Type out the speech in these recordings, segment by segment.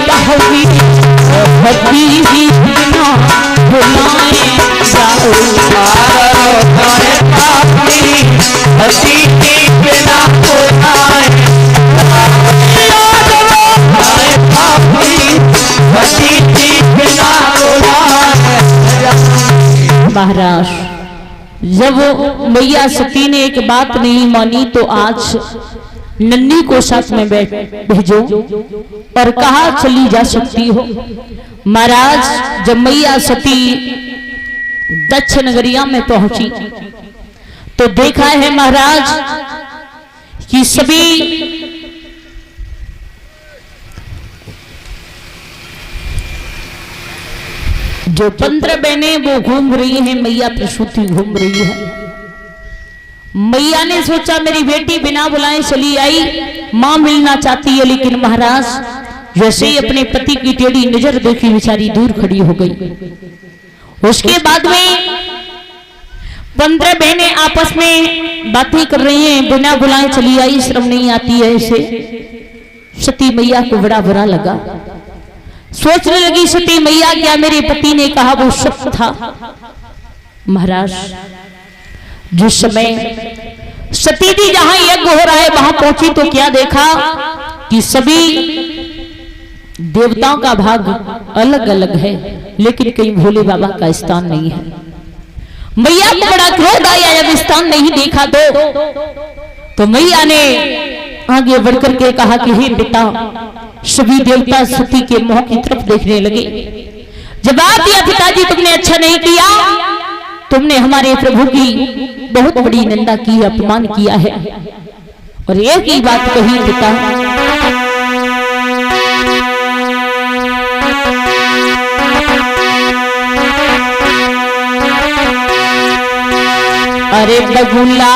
बहवी पति ही बिना बुलाए जाओ पति ही बिना बुलाए महाराज जब मैया सती ने एक बात नहीं मानी तो आज नन्ही को साथ में भेजो और कहा चली जा सकती हो। महाराज जब मैया सती दक्ष नगरिया में पहुंची तो देखा है महाराज कि सभी जो 15 बहनें वो घूम रही हैं, मैया प्रसूति घूम रही है। मैया ने सोचा मेरी बेटी बिना बुलाए चली आई, मां मिलना चाहती है, लेकिन महाराज जैसे ही अपने पति की टेढ़ी नजर देखी बेचारी दूर खड़ी हो गई। उसके बाद में 15 बहनें आपस में बातें कर रही हैं, बिना बुलाए चली आई, शर्म नहीं आती है इसे। सती मैया को बड़ा बुरा लगा, सोचने लगी सती मैया क्या मेरे पति ने कहा वो सत्य था। महाराज जिस समय सती जी जहां यज्ञ हो रहा है वहां पहुंची तो क्या देखा कि सभी देवताओं का भाग अलग अलग है, लेकिन कहीं भोले बाबा का स्थान नहीं है। मैया को बड़ा क्रोध आया, जब स्थान नहीं देखा तो मैया ने आगे बढ़कर के कहा कि हे पिता, सभी देवता सती के मुंह की तरफ देखने लगे। जवाब दिया पिताजी तुमने अच्छा नहीं किया, तुमने हमारे प्रभु की बहुत बड़ी निंदा की, अपमान किया है। और एक ही बात कही पिता, अरे बगुला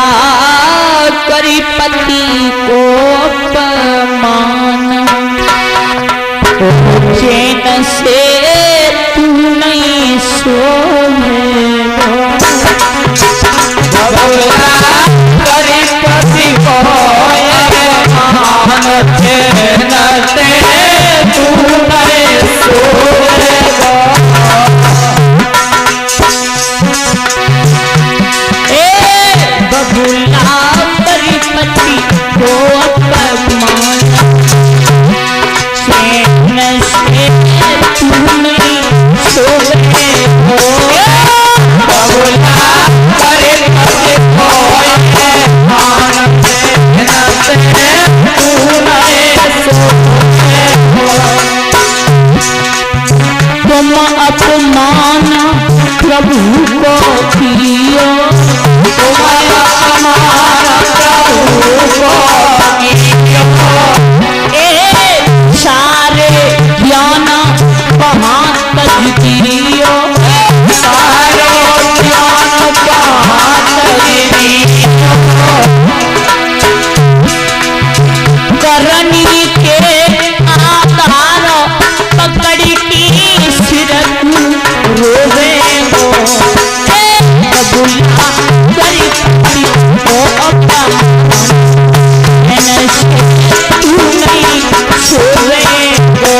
करी पति को अपमान, चैन से तू नहीं सोएगा। बगुला करी पति को अपमान, चैन से तू नहीं सोएगा। बगुला करी पति को अपमान, चैन से तू नहीं सोएगा। बगुला करी पति को अपमान, चैन से तू नहीं सोएगा। तुम अपमान प्रभु को कियो, सारे ज्ञान बहात दियो, सारे ज्ञान बहात दियो। करनी के आधार पकड़ी की सिर रोवे हो, बगुला करी पति को अपमान, तू नहीं सोएगा।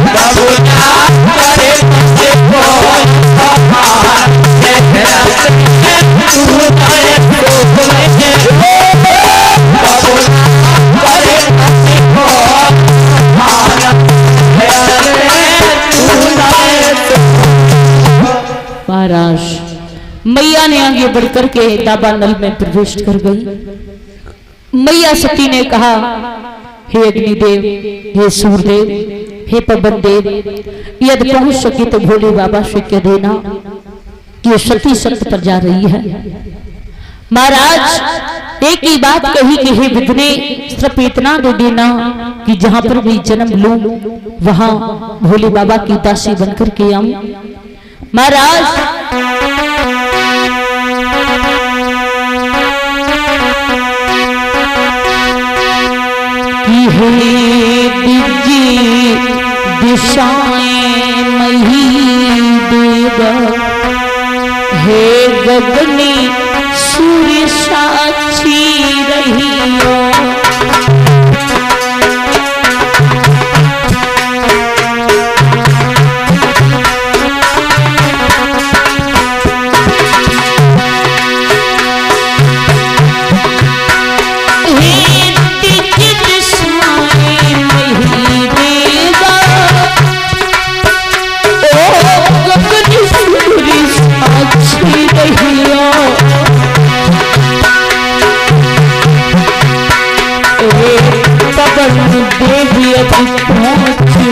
बगुला करे पति को अपमान, तू नहीं सोएगा। बगुला करे पति को अपमान, तू नहीं सोएगा। महाराज मैया ने आगे बढ़कर के दावानल में प्रवेश कर गई। मैया सती ने कहा हे अग्निदेव, हे सूर्यदेव, हे पवन देव, यदि पहुंच सके तो भोले बाबा से कह देना कि सती सत्य पर जा रही है। महाराज एक ही बात कही कि हे विधने, सिर्फ इतना दे देना कि जहां पर भी जन्म लूं वहां भोले बाबा की दासी बनकर के आऊं। महाराज हे दिव्य दिशाएं मही देव, हे गगनी सूर्य साक्षी रहियो।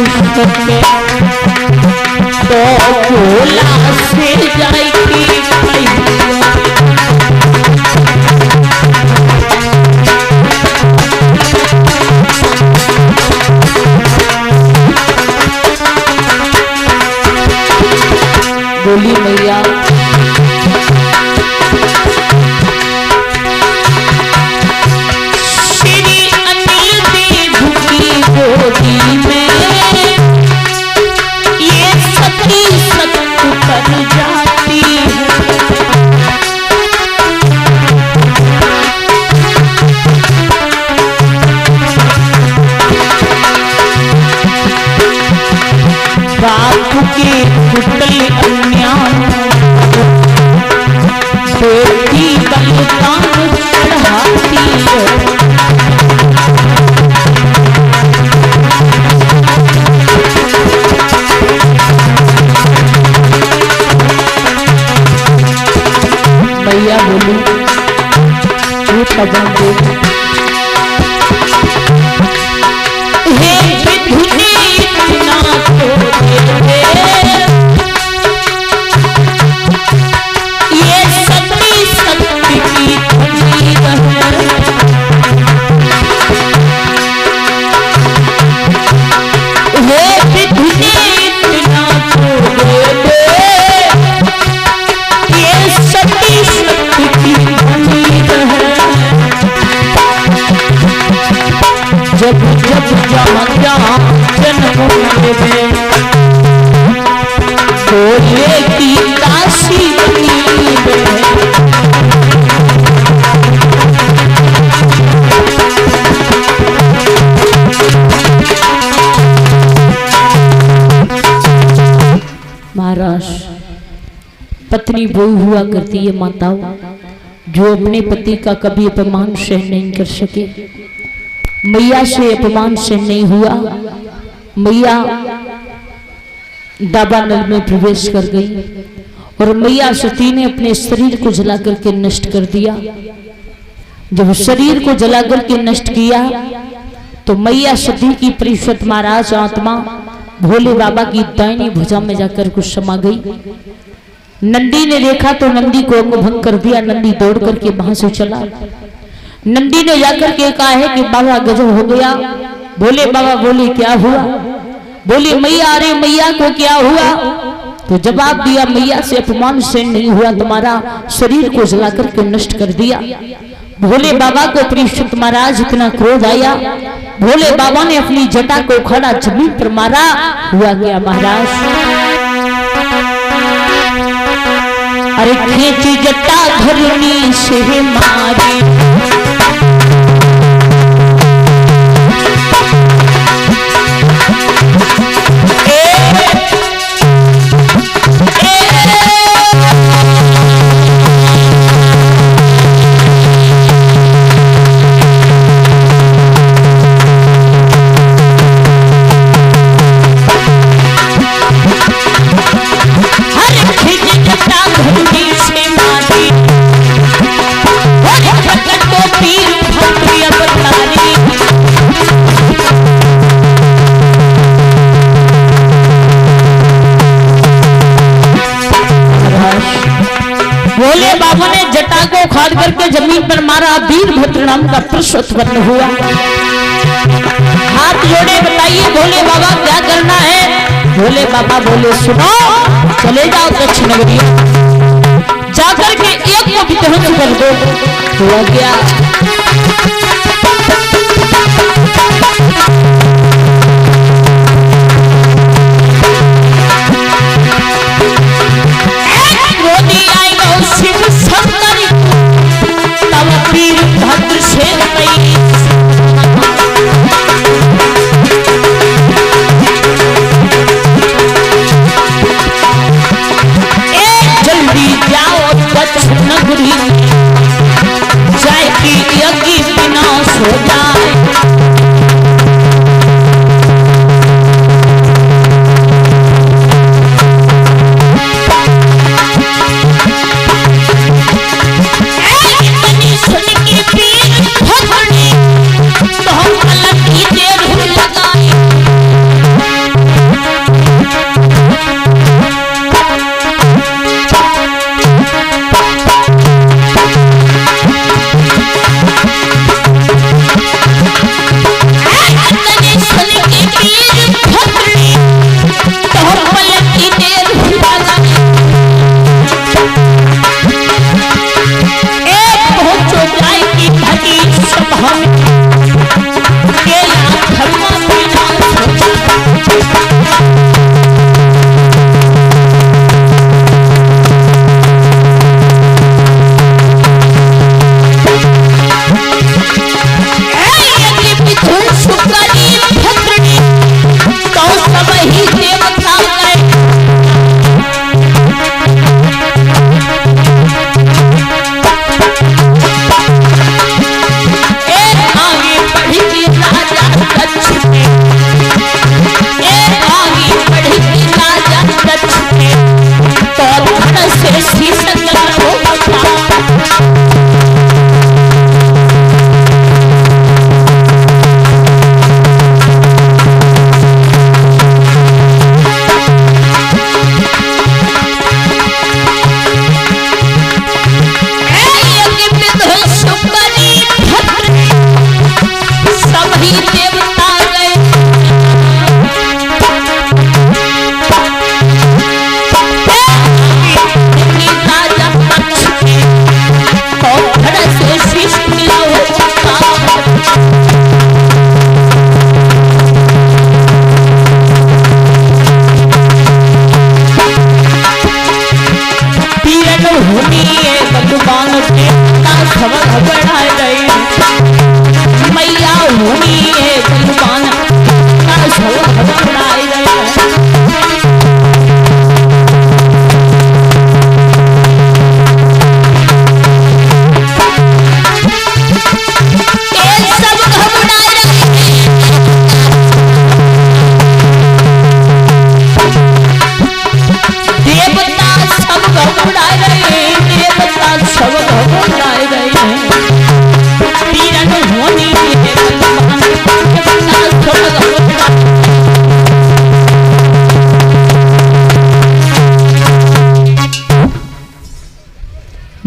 सके तो भोला से जाएगी बोली मैया श्री अनिल देव की गोदी में ये सती सत कर जाती है। बापू के कुटल अन्यान बेटी बलिदान चढ़ाती है। भैया बोली वो पवन दे जब जब जहाँ जहाँ जन्म हुए भोले की काशी महाराज पत्नी वो हुआ करती है माताओं जो अपने पति का कभी अपमान सहन नहीं कर सके। मैया से अपमान सहन नहीं हुआ। मैया दावानल में प्रवेश कर गई और मैया सती ने अपने शरीर को जला करके नष्ट कर दिया। जब शरीर को जला करके नष्ट किया तो मैया सती की परिषद महाराज आत्मा भोले बाबा की दाहिनी भुजा में जाकर कुछ समा गई। नंदी ने देखा तो नंदी को अंग भंग कर दिया। नंदी दौड़ करके वहां से चला। नंदी ने जाकर के कहा है कि बाबा गजब हो गया। भोले बाबा बोले क्या हुआ? बोले मैया, अरे मैया को क्या हुआ? तो जवाब दिया मैया से अपमान से नहीं हुआ, तुम्हारा शरीर को जला करके नष्ट कर दिया। भोले बाबा को परीक्षित महाराज इतना क्रोध आया। भोले बाबा ने अपनी जटा को खड़ा जमीन पर मारा। हुआ क्या महाराज? अरे खींची जटा धरनी से मारी। भोले बाबा ने जटा को उखाड़ करके जमीन पर मारा। वीरभद्र नाम का पुरुष उत्पन्न हुआ। हाथ जोड़े बताइए भोले बाबा क्या करना है? भोले बाबा बोले सुनो, चले जाओ दक्षिण नगरी, जाकर के एक को भी ध्वंस कर दो। हुआ गया। शिव शंकर तब वीरभद्र से जल्दी जाओ दक्षिण नगरी, जाए की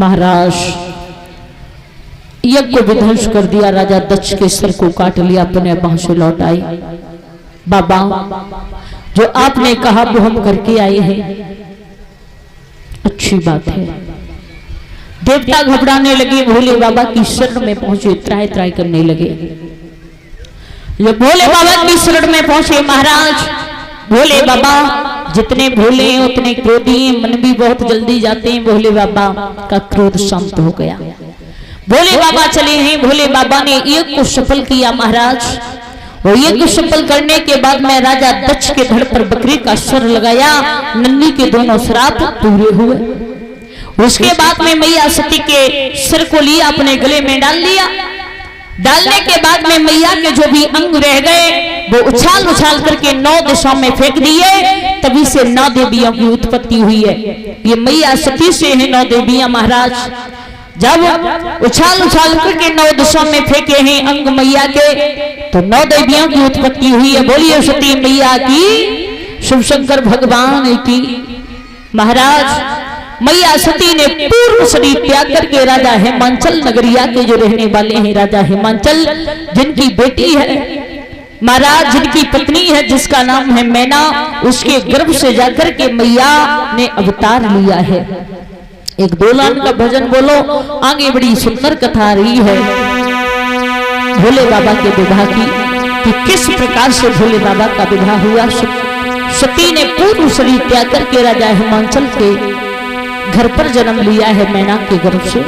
महाराज यज्ञ को विध्वंस कर दिया, राजा दक्ष के सिर को काट लिया, अपने वहां से लौट आई। बाबा जो आपने कहा वो हम करके आए हैं, अच्छी बात है। देवता घबराने लगे, भोले बाबा की शरण में पहुंचे, त्राय त्राय करने लगे। जब भोले बाबा की शरण में पहुंचे महाराज, भोले बाबा जितने भोले हैं उतने क्रोधी हैं, मन भी बहुत जल्दी जाते हैं। भोले बाबा का क्रोध शांत हो गया, भोले बाबा चले हैं। भोले बाबा ने यज्ञ को सफल किया महाराज। वो यज्ञ सफल करने के बाद में राजा दक्ष के धड़ पर बकरी का सर लगाया, नन्ही के दोनों श्राप पूरे हुए। उसके बाद में मैया सती के सिर को लिया, अपने गले में डाल लिया। डालने के बाद में मैया के जो भी अंग रह गए वो उछाल उछाल करके 9 दिशाओं में फेंक दिए। तभी से 9 देवियों की उत्पत्ति हुई है। ये मैया सती से है 9 देवियां महाराज। जब उछाल उछाल करके 9 दिशाओं में फेंके हैं अंग मैया के, तो 9 देवियों की उत्पत्ति हुई है। बोलिए सती मैया की, शिव शंकर भगवान की। महाराज मैया सती ने पूर्ण शरीर त्याग करके राजा हिमांचल नगरिया के जो रहने वाले हैं, राजा हिमांचल जिनकी बेटी है महाराज, जिनकी पत्नी है जिसका नाम है मैना, उसके गर्भ से जाकर के मैया ने अवतार लिया है। एक दोलान का भजन बोलो, आगे बड़ी सुंदर कथा रही है भोले बाबा के विवाह की, कि किस प्रकार से भोले बाबा का विवाह हुआ। सती ने पूर्ण शरीर त्याग करके राजा हिमांचल के घर पर जन्म लिया है, मैना के गर्भ से।